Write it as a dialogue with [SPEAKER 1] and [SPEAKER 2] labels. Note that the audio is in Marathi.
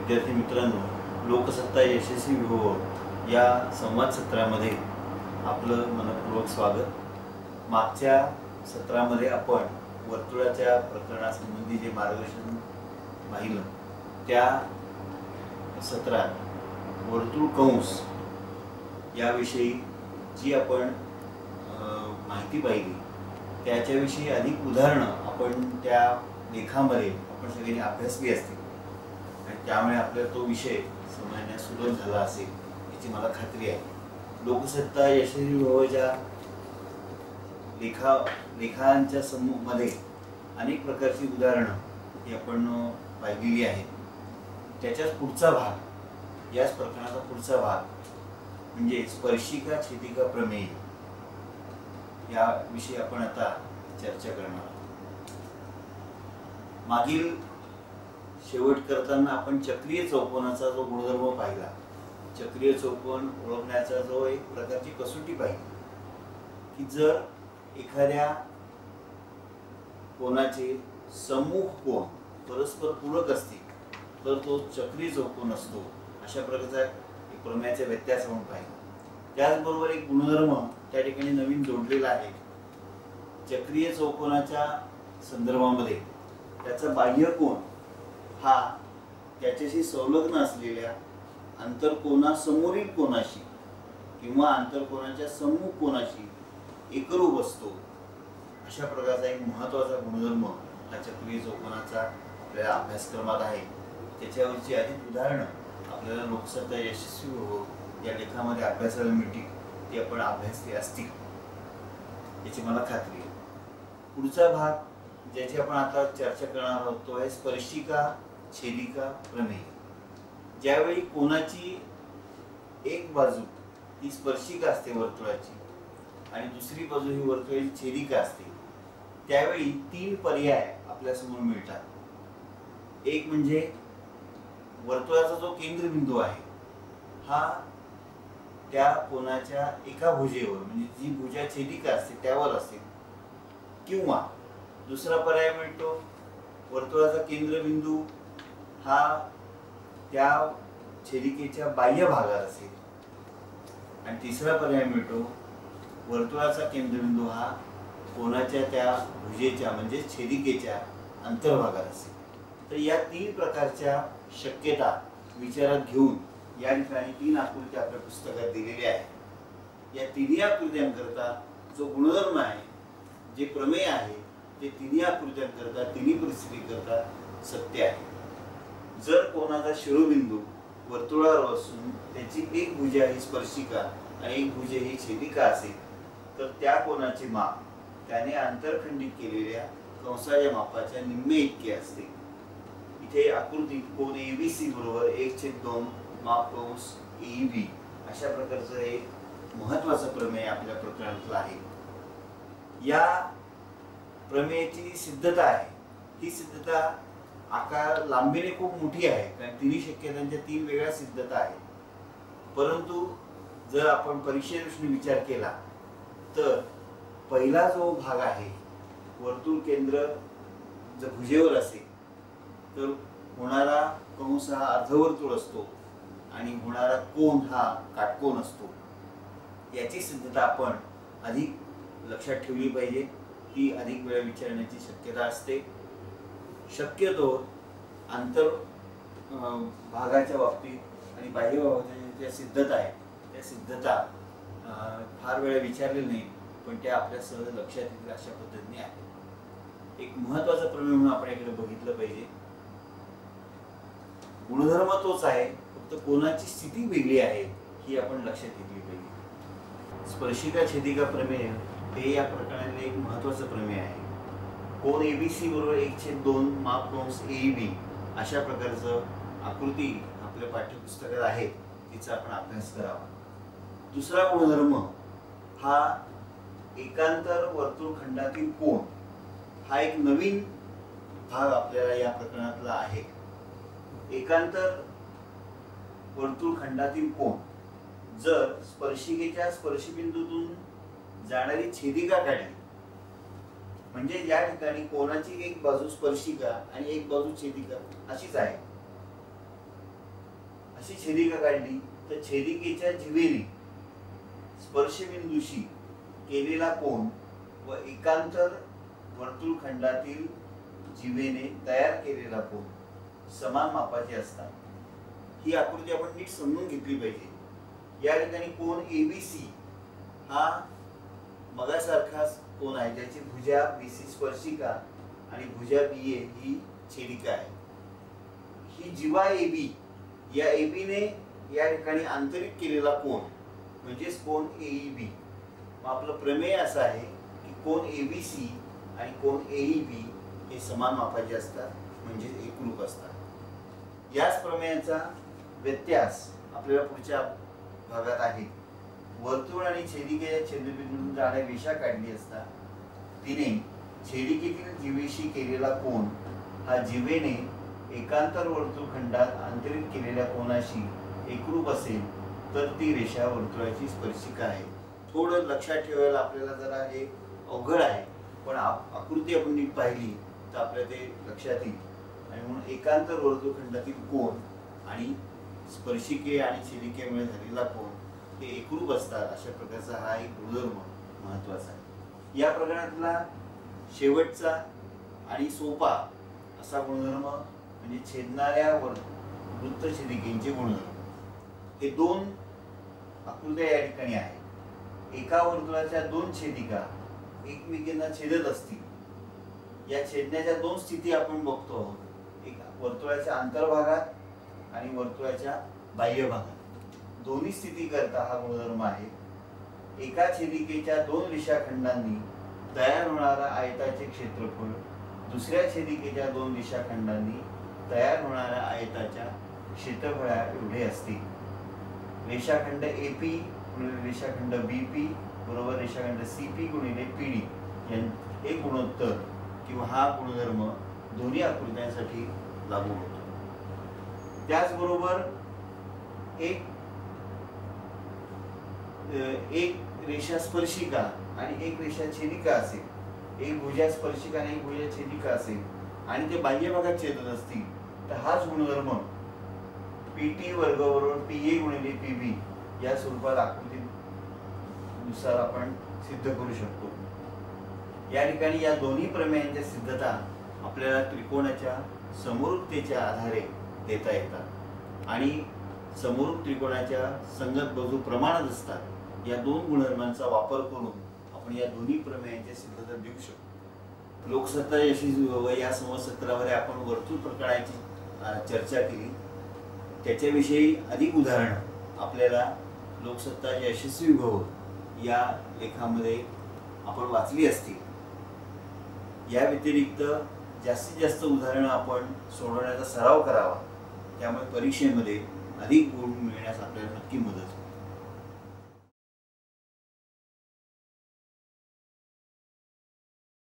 [SPEAKER 1] विद्यार्थी मित्रांनो, लोकसत्ता यशस्वी हो या संवाद सत्रामध्ये आपलं मनपूर्वक स्वागत। मागच्या सत्रामध्ये आपण वर्तुळाच्या प्रकरणासंबंधी जे मार्गदर्शन पाहिलं त्या सत्रात वर्तुळ कंस याविषयी जी आपण माहिती पाहिली त्याच्याविषयी अधिक उदाहरणं आपण त्या लेखामध्ये आपण सगळ्यांनी अभ्यासली असतील आणि त्यामुळे आपल्याला तो विषय समजण्यास सुलभ झाला असेल याची मला खात्री आहे। लोकसत्ता यशस्वी होण्याच्या लेखांच्या मध्ये अनेक प्रकारची उदाहरणं ही आपण पाहिलेली आहेत। त्याच्याच पुढचा भाग, याच प्रकरणाचा पुढचा भाग म्हणजे स्पर्शिका छेदिका प्रमेय याविषयी आपण आता चर्चा करणार आहोत। मागील शेवट करताना आपण चक्रीय चौकोनाचा जो गुणधर्म पाहिला, चक्रीय चौकोन ओळखण्याचा जो एक प्रकारची कसोटी पाहिली की जर एखाद्या कोणाचे समूह कोन परस्पर पूरक असतील तर तो चक्रीय चौकोन असतो, अशा प्रकारचा एक प्रमेयाचा व्यत्यास म्हणून पाहिला। त्याचबरोबर एक गुणधर्म त्या ठिकाणी नवीन जोडलेला आहे। चक्रीय चौकोनाच्या संदर्भामध्ये त्याचा बाह्य कोन हा त्याच्याशी संलग्न असलेल्या आंतरकोनासमोरील कोनाशी किंवा आंतरकोनाच्या समूह कोनाशी एकरूप असतो, अशा प्रकारचा एक महत्त्वाचा गुणधर्म हा चक्रीय चौकोनाचा आपल्या अभ्यासक्रमात आहे। त्याच्यावरची अधिक उदाहरणं आपल्याला लोकसत्ता यशस्वी हो या लेखामध्ये अभ्यासाला मिळतील, ती आपण अभ्यासली असतील याची मला खात्री आहे। पुढचा भाग ज्याची आपण आता चर्चा करणार आहोत तो आहे स्पर्शिका छेदिका प्रमेय। ज्यावेळी कोणाची एक बाजू ही स्पर्शिका असते वर्तुळाची आणि दुसरी बाजू ही वर्तुळाची छेदिका असते, त्यावेळी तीन पर्याय आपल्या समोर मिळतात। एक म्हणजे वर्तुळाचा जो केंद्रबिंदू आहे हा त्या कोणाच्या एका भुजेवर म्हणजे जी भुजा छेदिका असते त्यावर असेल, किंवा दुसरा पर्याय मिळतो वर्तुळाचा केंद्रबिंदू हा त्या छेदिकेच्या बाह्य भागात असेल, आणि तिसरा पर्याय मिळतो वर्तुळाचा केंद्रबिंदू हा कोणाच्या त्या भुजेच्या म्हणजे छेदिकेच्या अंतर्भागात असेल। तर या तीन प्रकारच्या शक्यता विचारात घेऊन या ठिकाणी तीन आकृत्या आपल्या पुस्तकात दिलेल्या आहेत। या तिन्ही आकृत्यांकरता जो गुणधर्म आहे, जे प्रमेय आहे, ते तिन्ही आकृत्यांकरता तिन्ही परिस्थितीकरता सत्य आहे। जर कोणाचा शिरोबिंदू वर्तुळावर असून त्याची एक भुजा ही स्पर्शिका आणि एक भुजा ही छेदिका असेल तर त्या कोणाचे माप त्याने आंतरखंडित केलेल्या कंसाच्या मापाच्या निम्मे इतके असते। इथे आकृतीत कोन ABC बरोबर 1/2 माप कंस AB अशा प्रकारचं एक महत्त्वाचं प्रमेय आपल्या प्रकरणातलं आहे। या प्रमेयाची सिद्धता आहे, ही सिद्धता आकार लांबीने खूप मोठी आहे कारण तिन्ही शक्यतांच्या तीन वेगळ्या सिद्धता आहेत। परंतु जर आपण परीक्षेदृष्टीने विचार केला तर पहिला जो भाग आहे वर्तुळ केंद्र जर भुजेवर असेल तर होणारा कंस हा अर्धवर्तुळ असतो आणि होणारा कोन हा काटकोन असतो। याची सिद्धता आपण अधिक लक्षात ठेवली पाहिजे, ती अधिक वेळा विचारण्याची शक्यता असते। शक्यतो आंतर भागाच्या बाबतीत आणि बाह्य भागाच्या ज्या सिद्धता आहे त्या सिद्धता फार वेळा विचारलेल्या नाही, पण त्या आपल्या सहज लक्षात येतील अशा पद्धतीने आहे। एक महत्त्वाचा प्रमेय म्हणून आपण इकडे बघितलं पाहिजे। गुणधर्म तोच आहे, फक्त कोणाची स्थिती वेगळी आहे ही आपण लक्षात घेतली पाहिजे। स्पर्शिका छेदिका प्रमेय हे या प्रकरणातले एक महत्त्वाचं प्रमेय आहे। कोन ABC बरोबर 1/2 माप कंस AB अशा प्रकारचं आकृती आपल्या पाठ्यपुस्तकात आहे, तिचा आपण अभ्यास करावा। दुसरा गुणधर्म हा एकांतर वर्तुळखंडातील कोन हा एक नवीन भाग आपल्याला या प्रकरणातला आहे। एकांतर वर्तुळखंडातील कोन जर स्पर्शिकेच्या स्पर्शबिंदूतून जाणारी छेदिका काढली म्हणजे या ठिकाणी कोणाची एक बाजू स्पर्शिका आणि एक बाजू छेदिका अशीच आहे, अशी छेदिका काढली तर छेदिकेच्या जिवेने स्पर्शबिंदूशी केलेला कोन व एकांतर वर्तुळखंडातील जिवेने तयार केलेला कोन समान मापाचे असतात. ही आकृती आपण नीट समजून घेतली पाहिजे. या ठिकाणी कोन एबीसी हा मगासारखाच कोन आहे, ज्याची भुजा बीसी स्पर्शिका आणि भुजा बीए ही छेदिका आहे. ही जिवा एबी, या एबीने या ठिकाणी आंतरिक केलेला कोन म्हणजेच कोन एईबी. मग आपलं प्रमेय असं आहे की कोन एबीसी आणि कोन एईबी हे समान मापाचे असतात, म्हणजे एकरूप असतात. याच प्रमेयाचा व्यत्यास आपल्याला पुढच्या भागात आहे. वर्तुळ आणि छेदिकेच्या छेदबिंदूतून जाणारी रेषा काढली असता तिने छेदिकेतील जिवेशी केलेला कोन हा जिवेने एकांतर वर्तुळखंडात आंतरिक केलेल्या कोनाशी एकरूप असेल तर ती रेषा वर्तुळाची स्पर्शिका आहे. थोडं लक्षात ठेवायला आपल्याला जरा हे अवघड आहे, पण आकृती आपण नीट पाहिली तर आपल्याला ते लक्षात येईल. आणि म्हणून एकांतर वर्तुळखंडातील कोन आणि स्पर्शिके आणि छेदिकेमुळे झालेला कोन हे एकरूप असतात. अशा प्रकारचा हा एक गुणधर्म महत्वाचा आहे. या प्रकरणातला शेवटचा आणि सोपा असा गुणधर्म म्हणजे छेदणाऱ्या वृत्तछेदिकेचे गुणधर्म. हे दोन आकृत्या या ठिकाणी आहेत. एका वर्तुळाच्या दोन छेदिका एकमेकांना छेदत असतील. या छेदण्याच्या दोन स्थिती आपण बघतो आहोत, एक वर्तुळाच्या अंतर्भागात आणि वर्तुळाच्या बाह्य भागात. दोन्ही स्थिती करता हा गुणधर्म आहे. एका छेदिकेच्या दोन रेषाखंडांनी तयार होणारा आयताचे क्षेत्रफळ दुसऱ्या छेदिकेच्या दोन रेषाखंडांनी तयार होणाऱ्या आयताच्या क्षेत्रफळा एवढे असते. रेषाखंड एपी गुणिले रेषाखंड बीपी बरोबर रेषाखंड सीपी गुणिले पीडी हे गुणोत्तर किंवा हा गुणधर्म दोन्ही आकृत्यांसाठी लागू होतो. त्याचबरोबर एक रेषा स्पर्शिका आणि एक रेषा छेदिका असेल, एक भुजा स्पर्शिका आणि एक भुजा छेदिका असेल आणि ते बाह्य भागात छेदत असतील तर हाच गुणधर्म पीटी वर्ग बरोबर पीए गुणिले पीबी या स्वरूपात आकृतीनुसार आपण सिद्ध करू शकतो. या ठिकाणी या दोन्ही प्रमेयांच्या सिद्धता आपल्याला त्रिकोणाच्या समरूपतेच्या आधारे देता येतात आणि समरूप त्रिकोणाच्या संगत बाजू प्रमाणात असतात. या दोन गुणधर्मांचा वापर करून आपण या दोन्ही प्रमेयांच्या सिद्धता देऊ शकतो. लोकसत्ता यशस्वी व्हावं या संवाद सत्रावर आपण वर्तुळ प्रकरणाची चर्चा केली. त्याच्याविषयी अधिक उदाहरणं आपल्याला लोकसत्ता यशस्वी व्हावं या लेखामध्ये आपण वाचली असतील. या व्यतिरिक्त जास्तीत जास्त उदाहरणं आपण सोडवण्याचा सराव करावा, त्यामुळे परीक्षेमध्ये अधिक गुण मिळण्यास आपल्याला नक्की मदत होईल.